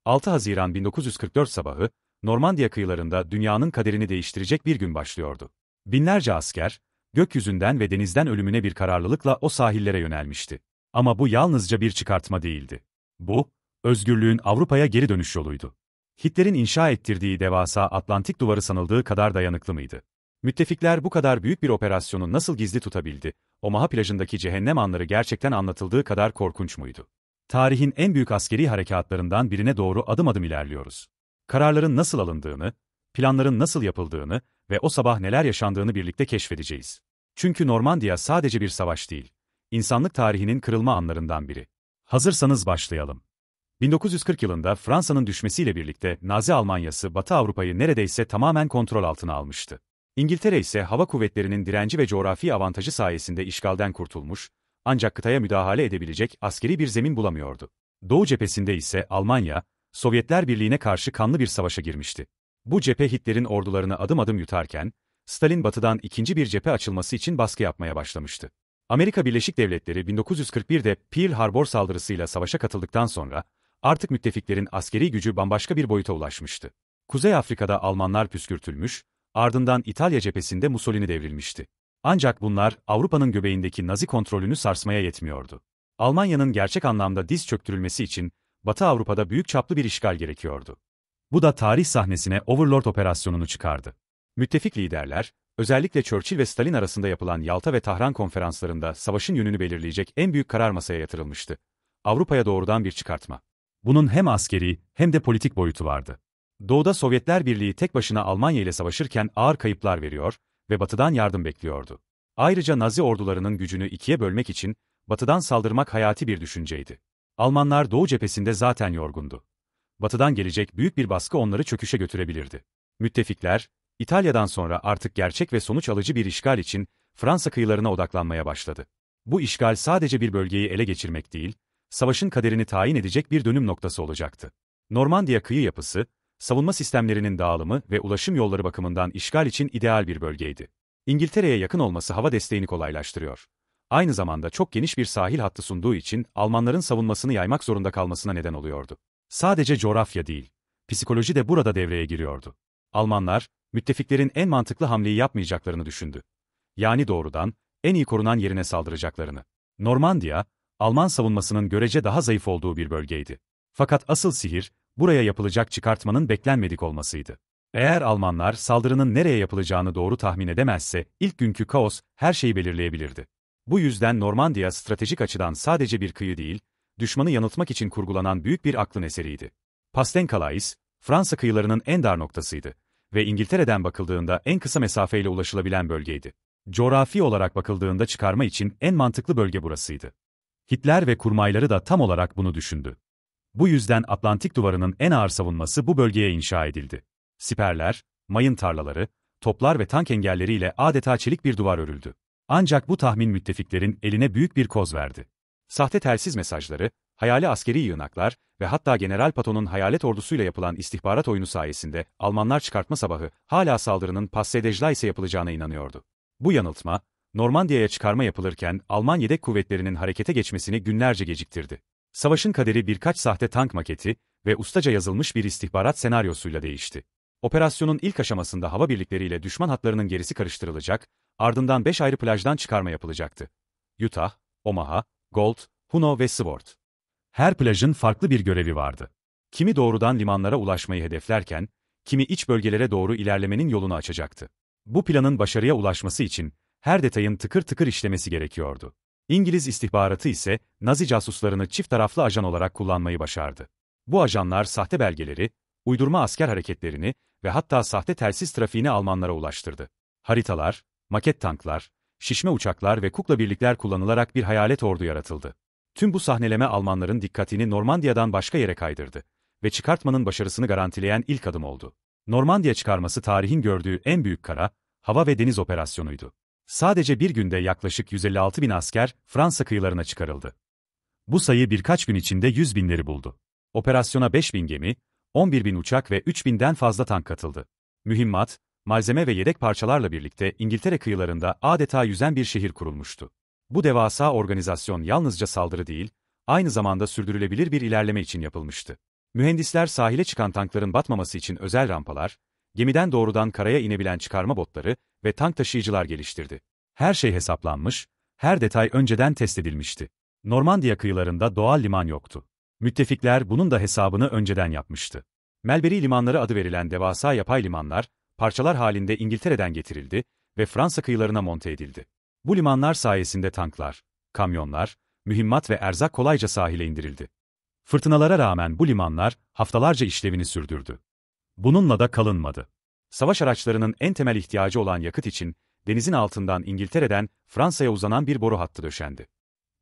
6 Haziran 1944 sabahı, Normandiya kıyılarında dünyanın kaderini değiştirecek bir gün başlıyordu. Binlerce asker, gökyüzünden ve denizden ölümüne bir kararlılıkla o sahillere yönelmişti. Ama bu yalnızca bir çıkartma değildi. Bu, özgürlüğün Avrupa'ya geri dönüş yoluydu. Hitler'in inşa ettirdiği devasa Atlantik duvarı sanıldığı kadar dayanıklı mıydı? Müttefikler bu kadar büyük bir operasyonu nasıl gizli tutabildi? Omaha plajındaki cehennem anları gerçekten anlatıldığı kadar korkunç muydu? Tarihin en büyük askeri harekatlarından birine doğru adım adım ilerliyoruz. Kararların nasıl alındığını, planların nasıl yapıldığını ve o sabah neler yaşandığını birlikte keşfedeceğiz. Çünkü Normandiya sadece bir savaş değil, insanlık tarihinin kırılma anlarından biri. Hazırsanız başlayalım. 1940 yılında Fransa'nın düşmesiyle birlikte Nazi Almanyası Batı Avrupa'yı neredeyse tamamen kontrol altına almıştı. İngiltere ise hava kuvvetlerinin direnci ve coğrafi avantajı sayesinde işgalden kurtulmuş, ancak kıtaya müdahale edebilecek askeri bir zemin bulamıyordu. Doğu cephesinde ise Almanya, Sovyetler Birliği'ne karşı kanlı bir savaşa girmişti. Bu cephe Hitler'in ordularını adım adım yutarken, Stalin batıdan ikinci bir cephe açılması için baskı yapmaya başlamıştı. Amerika Birleşik Devletleri 1941'de Pearl Harbor saldırısıyla savaşa katıldıktan sonra, artık müttefiklerin askeri gücü bambaşka bir boyuta ulaşmıştı. Kuzey Afrika'da Almanlar püskürtülmüş, ardından İtalya cephesinde Mussolini devrilmişti. Ancak bunlar Avrupa'nın göbeğindeki Nazi kontrolünü sarsmaya yetmiyordu. Almanya'nın gerçek anlamda diz çöktürülmesi için Batı Avrupa'da büyük çaplı bir işgal gerekiyordu. Bu da tarih sahnesine Overlord operasyonunu çıkardı. Müttefik liderler, özellikle Churchill ve Stalin arasında yapılan Yalta ve Tahran konferanslarında savaşın yönünü belirleyecek en büyük karar masaya yatırılmıştı. Avrupa'ya doğrudan bir çıkartma. Bunun hem askeri hem de politik boyutu vardı. Doğuda Sovyetler Birliği tek başına Almanya ile savaşırken ağır kayıplar veriyor ve Batı'dan yardım bekliyordu. Ayrıca Nazi ordularının gücünü ikiye bölmek için Batı'dan saldırmak hayati bir düşünceydi. Almanlar Doğu cephesinde zaten yorgundu. Batı'dan gelecek büyük bir baskı onları çöküşe götürebilirdi. Müttefikler, İtalya'dan sonra artık gerçek ve sonuç alıcı bir işgal için Fransa kıyılarına odaklanmaya başladı. Bu işgal sadece bir bölgeyi ele geçirmek değil, savaşın kaderini tayin edecek bir dönüm noktası olacaktı. Normandiya kıyı yapısı, savunma sistemlerinin dağılımı ve ulaşım yolları bakımından işgal için ideal bir bölgeydi. İngiltere'ye yakın olması hava desteğini kolaylaştırıyor. Aynı zamanda çok geniş bir sahil hattı sunduğu için Almanların savunmasını yaymak zorunda kalmasına neden oluyordu. Sadece coğrafya değil, psikoloji de burada devreye giriyordu. Almanlar, müttefiklerin en mantıklı hamleyi yapmayacaklarını düşündü. Yani doğrudan, en iyi korunan yerine saldıracaklarını. Normandiya, Alman savunmasının görece daha zayıf olduğu bir bölgeydi. Fakat asıl sihir, buraya yapılacak çıkartmanın beklenmedik olmasıydı. Eğer Almanlar saldırının nereye yapılacağını doğru tahmin edemezse, ilk günkü kaos her şeyi belirleyebilirdi. Bu yüzden Normandiya stratejik açıdan sadece bir kıyı değil, düşmanı yanıltmak için kurgulanan büyük bir aklın eseriydi. Pas-de-Calais, Fransa kıyılarının en dar noktasıydı ve İngiltere'den bakıldığında en kısa mesafeyle ulaşılabilen bölgeydi. Coğrafi olarak bakıldığında çıkarma için en mantıklı bölge burasıydı. Hitler ve kurmayları da tam olarak bunu düşündü. Bu yüzden Atlantik Duvarı'nın en ağır savunması bu bölgeye inşa edildi. Siperler, mayın tarlaları, toplar ve tank engelleriyle adeta çelik bir duvar örüldü. Ancak bu tahmin müttefiklerin eline büyük bir koz verdi. Sahte telsiz mesajları, hayali askeri yığınaklar ve hatta General Patton'un hayalet ordusuyla yapılan istihbarat oyunu sayesinde Almanlar çıkartma sabahı hala saldırının Pas-de-Calais yapılacağına inanıyordu. Bu yanıltma, Normandiya'ya çıkarma yapılırken Alman yedek kuvvetlerinin harekete geçmesini günlerce geciktirdi. Savaşın kaderi birkaç sahte tank maketi ve ustaca yazılmış bir istihbarat senaryosuyla değişti. Operasyonun ilk aşamasında hava birlikleriyle düşman hatlarının gerisi karıştırılacak, ardından 5 ayrı plajdan çıkarma yapılacaktı. Utah, Omaha, Gold, Juneau ve Sword. Her plajın farklı bir görevi vardı. Kimi doğrudan limanlara ulaşmayı hedeflerken, kimi iç bölgelere doğru ilerlemenin yolunu açacaktı. Bu planın başarıya ulaşması için her detayın tıkır tıkır işlemesi gerekiyordu. İngiliz istihbaratı ise Nazi casuslarını çift taraflı ajan olarak kullanmayı başardı. Bu ajanlar sahte belgeleri, uydurma asker hareketlerini ve hatta sahte telsiz trafiğini Almanlara ulaştırdı. Haritalar, maket tanklar, şişme uçaklar ve kukla birlikler kullanılarak bir hayalet ordu yaratıldı. Tüm bu sahneleme Almanların dikkatini Normandiya'dan başka yere kaydırdı ve çıkartmanın başarısını garantileyen ilk adım oldu. Normandiya çıkarması tarihin gördüğü en büyük kara, hava ve deniz operasyonuydu. Sadece bir günde yaklaşık 156 bin asker Fransa kıyılarına çıkarıldı. Bu sayı birkaç gün içinde 100 binleri buldu. Operasyona 5 bin gemi, 11 bin uçak ve 3 binden fazla tank katıldı. Mühimmat, malzeme ve yedek parçalarla birlikte İngiltere kıyılarında adeta yüzen bir şehir kurulmuştu. Bu devasa organizasyon yalnızca saldırı değil, aynı zamanda sürdürülebilir bir ilerleme için yapılmıştı. Mühendisler sahile çıkan tankların batmaması için özel rampalar, gemiden doğrudan karaya inebilen çıkarma botları ve tank taşıyıcılar geliştirdi. Her şey hesaplanmış, her detay önceden test edilmişti. Normandiya kıyılarında doğal liman yoktu. Müttefikler bunun da hesabını önceden yapmıştı. Melbury limanları adı verilen devasa yapay limanlar, parçalar halinde İngiltere'den getirildi ve Fransa kıyılarına monte edildi. Bu limanlar sayesinde tanklar, kamyonlar, mühimmat ve erzak kolayca sahile indirildi. Fırtınalara rağmen bu limanlar haftalarca işlevini sürdürdü. Bununla da kalınmadı. Savaş araçlarının en temel ihtiyacı olan yakıt için denizin altından İngiltere'den Fransa'ya uzanan bir boru hattı döşendi.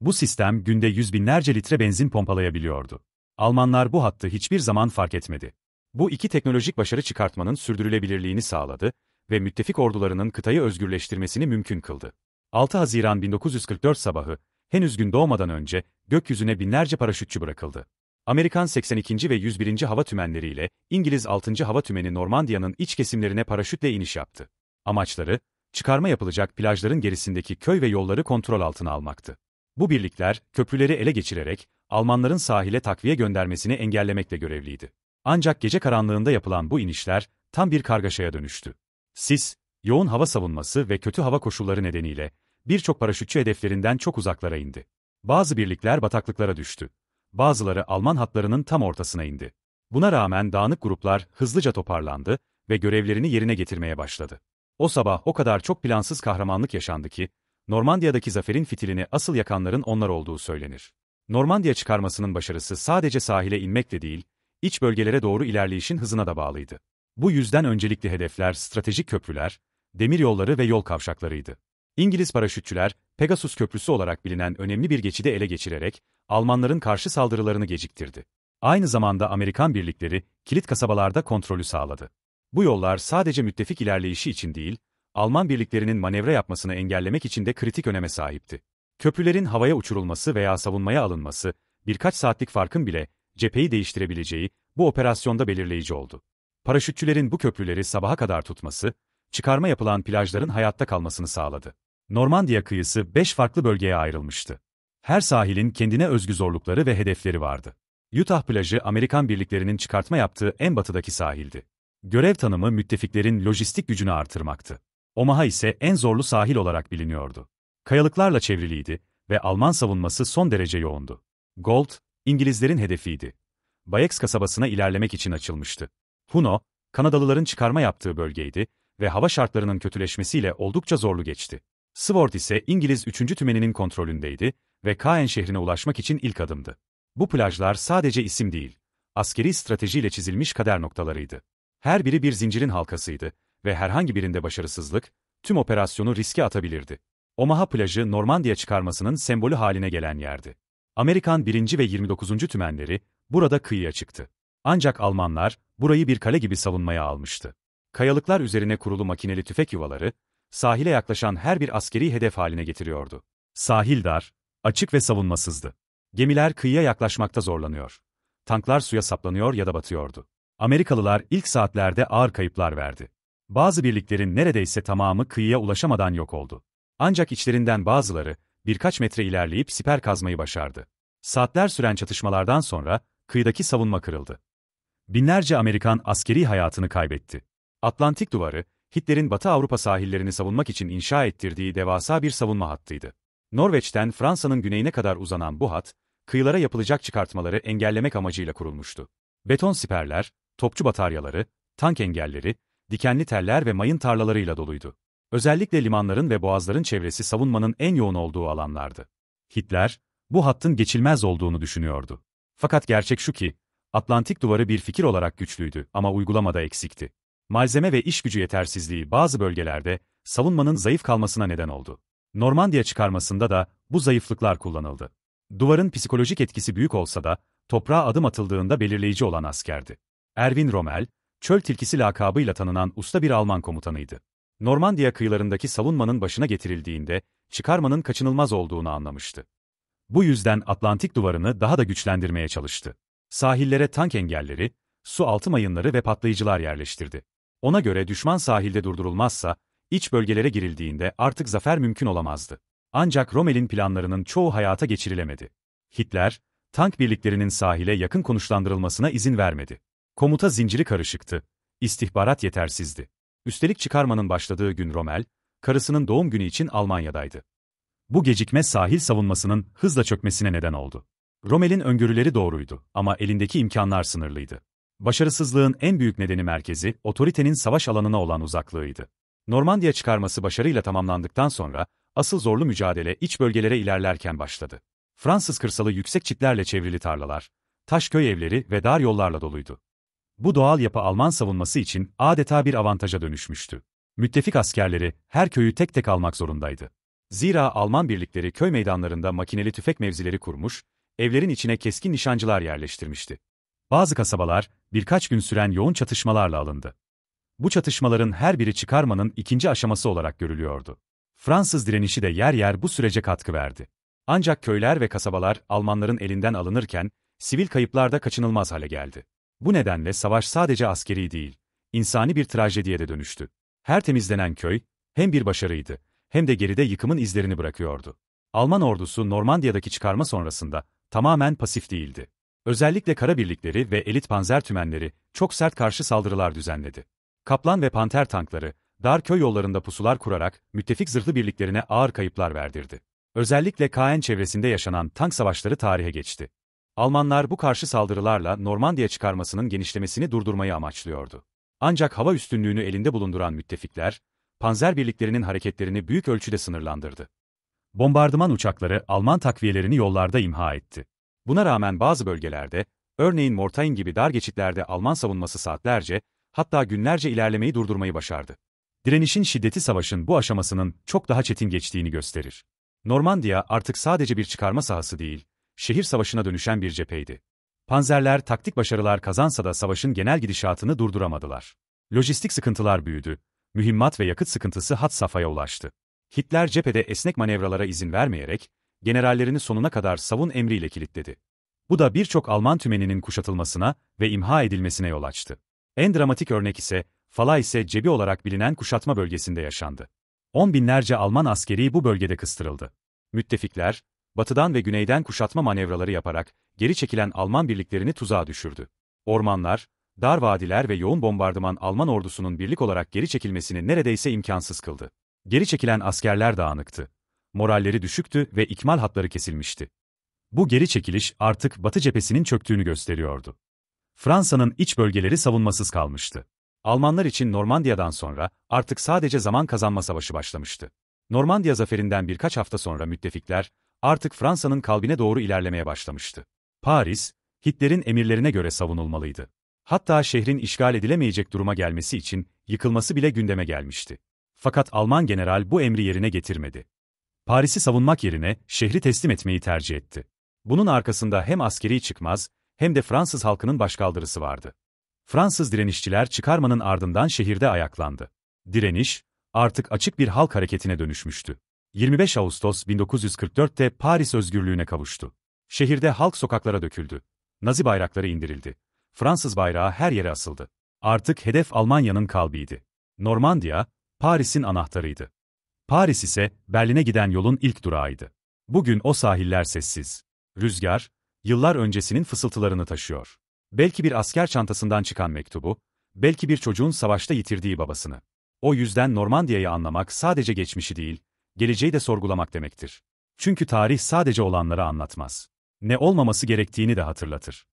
Bu sistem günde yüz binlerce litre benzin pompalayabiliyordu. Almanlar bu hattı hiçbir zaman fark etmedi. Bu iki teknolojik başarı çıkartmanın sürdürülebilirliğini sağladı ve müttefik ordularının kıtayı özgürleştirmesini mümkün kıldı. 6 Haziran 1944 sabahı, henüz gün doğmadan önce gökyüzüne binlerce paraşütçü bırakıldı. Amerikan 82. ve 101. Hava Tümenleri İngiliz 6. Hava Tümeni Normandiya'nın iç kesimlerine paraşütle iniş yaptı. Amaçları, çıkarma yapılacak plajların gerisindeki köy ve yolları kontrol altına almaktı. Bu birlikler, köprüleri ele geçirerek, Almanların sahile takviye göndermesini engellemekle görevliydi. Ancak gece karanlığında yapılan bu inişler, tam bir kargaşaya dönüştü. Sis, yoğun hava savunması ve kötü hava koşulları nedeniyle, birçok paraşütçü hedeflerinden çok uzaklara indi. Bazı birlikler bataklıklara düştü. Bazıları Alman hatlarının tam ortasına indi. Buna rağmen dağınık gruplar hızlıca toparlandı ve görevlerini yerine getirmeye başladı. O sabah o kadar çok plansız kahramanlık yaşandı ki, Normandiya'daki zaferin fitilini asıl yakanların onlar olduğu söylenir. Normandiya çıkarmasının başarısı sadece sahile inmekle değil, iç bölgelere doğru ilerleyişin hızına da bağlıydı. Bu yüzden öncelikli hedefler stratejik köprüler, demiryolları ve yol kavşaklarıydı. İngiliz paraşütçüler, Pegasus Köprüsü olarak bilinen önemli bir geçidi ele geçirerek, Almanların karşı saldırılarını geciktirdi. Aynı zamanda Amerikan birlikleri, kilit kasabalarda kontrolü sağladı. Bu yollar sadece müttefik ilerleyişi için değil, Alman birliklerinin manevra yapmasını engellemek için de kritik öneme sahipti. Köprülerin havaya uçurulması veya savunmaya alınması, birkaç saatlik farkın bile cepheyi değiştirebileceği bu operasyonda belirleyici oldu. Paraşütçülerin bu köprüleri sabaha kadar tutması, çıkarma yapılan plajların hayatta kalmasını sağladı. Normandiya kıyısı 5 farklı bölgeye ayrılmıştı. Her sahilin kendine özgü zorlukları ve hedefleri vardı. Utah plajı Amerikan birliklerinin çıkartma yaptığı en batıdaki sahildi. Görev tanımı müttefiklerin lojistik gücünü artırmaktı. Omaha ise en zorlu sahil olarak biliniyordu. Kayalıklarla çevriliydi ve Alman savunması son derece yoğundu. Gold, İngilizlerin hedefiydi. Bayeux kasabasına ilerlemek için açılmıştı. Puno, Kanadalıların çıkarma yaptığı bölgeydi ve hava şartlarının kötüleşmesiyle oldukça zorlu geçti. Sword ise İngiliz 3. Tümeni'nin kontrolündeydi ve Caen şehrine ulaşmak için ilk adımdı. Bu plajlar sadece isim değil, askeri stratejiyle çizilmiş kader noktalarıydı. Her biri bir zincirin halkasıydı ve herhangi birinde başarısızlık, tüm operasyonu riske atabilirdi. Omaha plajı Normandiya çıkarmasının sembolü haline gelen yerdi. Amerikan 1. ve 29. Tümenleri burada kıyıya çıktı. Ancak Almanlar burayı bir kale gibi savunmaya almıştı. Kayalıklar üzerine kurulu makineli tüfek yuvaları, sahile yaklaşan her bir askeri hedef haline getiriyordu. Sahil dar, açık ve savunmasızdı. Gemiler kıyıya yaklaşmakta zorlanıyor. Tanklar suya saplanıyor ya da batıyordu. Amerikalılar ilk saatlerde ağır kayıplar verdi. Bazı birliklerin neredeyse tamamı kıyıya ulaşamadan yok oldu. Ancak içlerinden bazıları birkaç metre ilerleyip siper kazmayı başardı. Saatler süren çatışmalardan sonra kıyıdaki savunma kırıldı. Binlerce Amerikan askeri hayatını kaybetti. Atlantik Duvarı, Hitler'in Batı Avrupa sahillerini savunmak için inşa ettirdiği devasa bir savunma hattıydı. Norveç'ten Fransa'nın güneyine kadar uzanan bu hat, kıyılara yapılacak çıkartmaları engellemek amacıyla kurulmuştu. Beton siperler, topçu bataryaları, tank engelleri, dikenli teller ve mayın tarlalarıyla doluydu. Özellikle limanların ve boğazların çevresi savunmanın en yoğun olduğu alanlardı. Hitler, bu hattın geçilmez olduğunu düşünüyordu. Fakat gerçek şu ki, Atlantik Duvarı bir fikir olarak güçlüydü ama uygulamada eksikti. Malzeme ve iş gücü yetersizliği bazı bölgelerde savunmanın zayıf kalmasına neden oldu. Normandiya çıkarmasında da bu zayıflıklar kullanıldı. Duvarın psikolojik etkisi büyük olsa da toprağa adım atıldığında belirleyici olan askerdi. Erwin Rommel, çöl tilkisi lakabıyla tanınan usta bir Alman komutanıydı. Normandiya kıyılarındaki savunmanın başına getirildiğinde çıkarmanın kaçınılmaz olduğunu anlamıştı. Bu yüzden Atlantik Duvarı'nı daha da güçlendirmeye çalıştı. Sahillere tank engelleri, su altı mayınları ve patlayıcılar yerleştirdi. Ona göre düşman sahilde durdurulmazsa, iç bölgelere girildiğinde artık zafer mümkün olamazdı. Ancak Rommel'in planlarının çoğu hayata geçirilemedi. Hitler, Tank birliklerinin sahile yakın konuşlandırılmasına izin vermedi. Komuta zinciri karışıktı. İstihbarat yetersizdi. Üstelik çıkarmanın başladığı gün Rommel, karısının doğum günü için Almanya'daydı. Bu gecikme sahil savunmasının hızla çökmesine neden oldu. Rommel'in öngörüleri doğruydu ama elindeki imkanlar sınırlıydı. Başarısızlığın en büyük nedeni merkezi, otoritenin savaş alanına olan uzaklığıydı. Normandiya çıkarması başarıyla tamamlandıktan sonra, asıl zorlu mücadele iç bölgelere ilerlerken başladı. Fransız kırsalı yüksek çitlerle çevrili tarlalar, taş köy evleri ve dar yollarla doluydu. Bu doğal yapı Alman savunması için adeta bir avantaja dönüşmüştü. Müttefik askerleri her köyü tek tek almak zorundaydı. Zira Alman birlikleri köy meydanlarında makineli tüfek mevzileri kurmuş, evlerin içine keskin nişancılar yerleştirmişti. Bazı kasabalar birkaç gün süren yoğun çatışmalarla alındı. Bu çatışmaların her biri çıkarmanın ikinci aşaması olarak görülüyordu. Fransız direnişi de yer yer bu sürece katkı verdi. Ancak köyler ve kasabalar Almanların elinden alınırken, sivil kayıplar da kaçınılmaz hale geldi. Bu nedenle savaş sadece askeri değil, insani bir trajediye de dönüştü. Her temizlenen köy, hem bir başarıydı, hem de geride yıkımın izlerini bırakıyordu. Alman ordusu Normandiya'daki çıkarma sonrasında tamamen pasif değildi. Özellikle kara birlikleri ve elit panzer tümenleri çok sert karşı saldırılar düzenledi. Kaplan ve Panter tankları, dar köy yollarında pusular kurarak müttefik zırhlı birliklerine ağır kayıplar verdirdi. Özellikle Caen çevresinde yaşanan tank savaşları tarihe geçti. Almanlar bu karşı saldırılarla Normandiya çıkarmasının genişlemesini durdurmayı amaçlıyordu. Ancak hava üstünlüğünü elinde bulunduran müttefikler, panzer birliklerinin hareketlerini büyük ölçüde sınırlandırdı. Bombardıman uçakları Alman takviyelerini yollarda imha etti. Buna rağmen bazı bölgelerde, örneğin Mortain gibi dar geçitlerde Alman savunması saatlerce, hatta günlerce ilerlemeyi durdurmayı başardı. Direnişin şiddeti savaşın bu aşamasının çok daha çetin geçtiğini gösterir. Normandiya artık sadece bir çıkarma sahası değil, şehir savaşına dönüşen bir cepheydi. Panzerler taktik başarılar kazansa da savaşın genel gidişatını durduramadılar. Lojistik sıkıntılar büyüdü, mühimmat ve yakıt sıkıntısı had safhaya ulaştı. Hitler cephede esnek manevralara izin vermeyerek, generallerini sonuna kadar savun emriyle kilitledi. Bu da birçok Alman tümeninin kuşatılmasına ve imha edilmesine yol açtı. En dramatik örnek ise, Falaise cebi olarak bilinen kuşatma bölgesinde yaşandı. On binlerce Alman askeri bu bölgede kıstırıldı. Müttefikler, batıdan ve güneyden kuşatma manevraları yaparak geri çekilen Alman birliklerini tuzağa düşürdü. Ormanlar, dar vadiler ve yoğun bombardıman Alman ordusunun birlik olarak geri çekilmesini neredeyse imkansız kıldı. Geri çekilen askerler dağınıktı. Moralleri düşüktü ve ikmal hatları kesilmişti. Bu geri çekiliş artık Batı cephesinin çöktüğünü gösteriyordu. Fransa'nın iç bölgeleri savunmasız kalmıştı. Almanlar için Normandiya'dan sonra artık sadece zaman kazanma savaşı başlamıştı. Normandiya zaferinden birkaç hafta sonra müttefikler artık Fransa'nın kalbine doğru ilerlemeye başlamıştı. Paris, Hitler'in emirlerine göre savunulmalıydı. Hatta şehrin işgal edilemeyecek duruma gelmesi için yıkılması bile gündeme gelmişti. Fakat Alman general bu emri yerine getirmedi. Paris'i savunmak yerine şehri teslim etmeyi tercih etti. Bunun arkasında hem askeri çıkmaz hem de Fransız halkının başkaldırısı vardı. Fransız direnişçiler çıkarmanın ardından şehirde ayaklandı. Direniş, artık açık bir halk hareketine dönüşmüştü. 25 Ağustos 1944'te Paris özgürlüğüne kavuştu. Şehirde halk sokaklara döküldü. Nazi bayrakları indirildi. Fransız bayrağı her yere asıldı. Artık hedef Almanya'nın kalbiydi. Normandiya, Paris'in anahtarıydı. Paris ise Berlin'e giden yolun ilk durağıydı. Bugün o sahiller sessiz. Rüzgar, yıllar öncesinin fısıltılarını taşıyor. Belki bir asker çantasından çıkan mektubu, belki bir çocuğun savaşta yitirdiği babasını. O yüzden Normandiya'yı anlamak sadece geçmişi değil, geleceği de sorgulamak demektir. Çünkü tarih sadece olanları anlatmaz. Ne olmaması gerektiğini de hatırlatır.